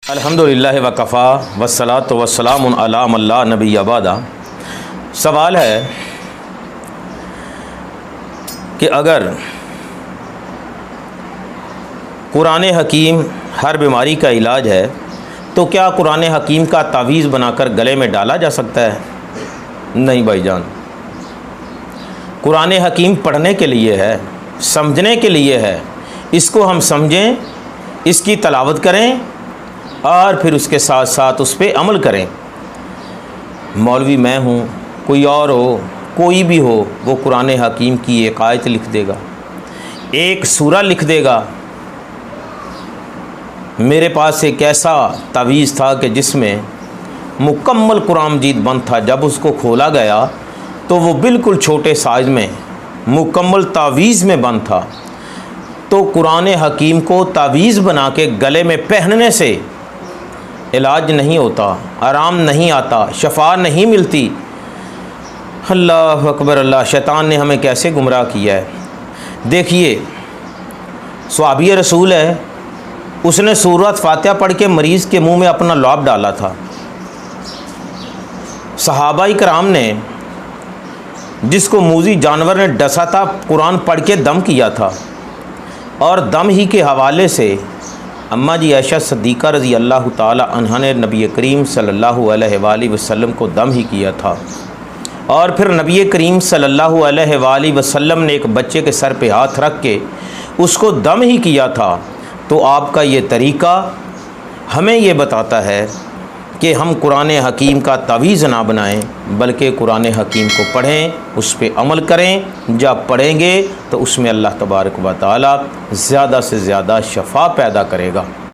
الحمدللہ وکفا والصلاۃ والسلام علی من لا نبی بعد۔ سوال ہے کہ اگر قرآن حکیم ہر بیماری کا علاج ہے تو کیا قرآن حکیم کا تعویذ بنا کر گلے میں ڈالا جا سکتا ہے؟ نہیں بھائی جان، قرآن حکیم پڑھنے کے لیے ہے، سمجھنے کے لیے ہے۔ اس کو ہم سمجھیں، اس کی تلاوت کریں اور پھر اس کے ساتھ ساتھ اس پہ عمل کریں۔ مولوی میں ہوں، کوئی اور ہو، کوئی بھی ہو، وہ قرآن حکیم کی ایک آیت لکھ دے گا، ایک سورہ لکھ دے گا۔ میرے پاس ایک ایسا تعویذ تھا کہ جس میں مکمل قرآن مجید بند تھا۔ جب اس کو کھولا گیا تو وہ بالکل چھوٹے سائز میں مکمل تعویذ میں بند تھا۔ تو قرآن حکیم کو تعویذ بنا کے گلے میں پہننے سے علاج نہیں ہوتا، آرام نہیں آتا، شفا نہیں ملتی۔ اللہ اکبر اللہ! شیطان نے ہمیں کیسے گمراہ کیا ہے۔ دیکھیے، صحابی رسول ہے، اس نے سورۃ فاتحہ پڑھ کے مریض کے منہ میں اپنا لعاب ڈالا تھا۔ صحابہ کرام نے، جس کو موذی جانور نے ڈسا تھا، قرآن پڑھ کے دم کیا تھا، اور دم ہی کے حوالے سے اماں جی عائشہ صدیقہ رضی اللہ تعالی عنہا نے نبی کریم صلی اللہ علیہ وآلہ وسلم کو دم ہی کیا تھا۔ اور پھر نبی کریم صلی اللہ علیہ وآلہ وسلم نے ایک بچے کے سر پہ ہاتھ رکھ کے اس کو دم ہی کیا تھا۔ تو آپ کا یہ طریقہ ہمیں یہ بتاتا ہے کہ ہم قرآن حکیم کا تعویذ نہ بنائیں، بلکہ قرآن حکیم کو پڑھیں، اس پہ عمل کریں۔ جب پڑھیں گے تو اس میں اللہ تبارک و تعالی زیادہ سے زیادہ شفا پیدا کرے گا۔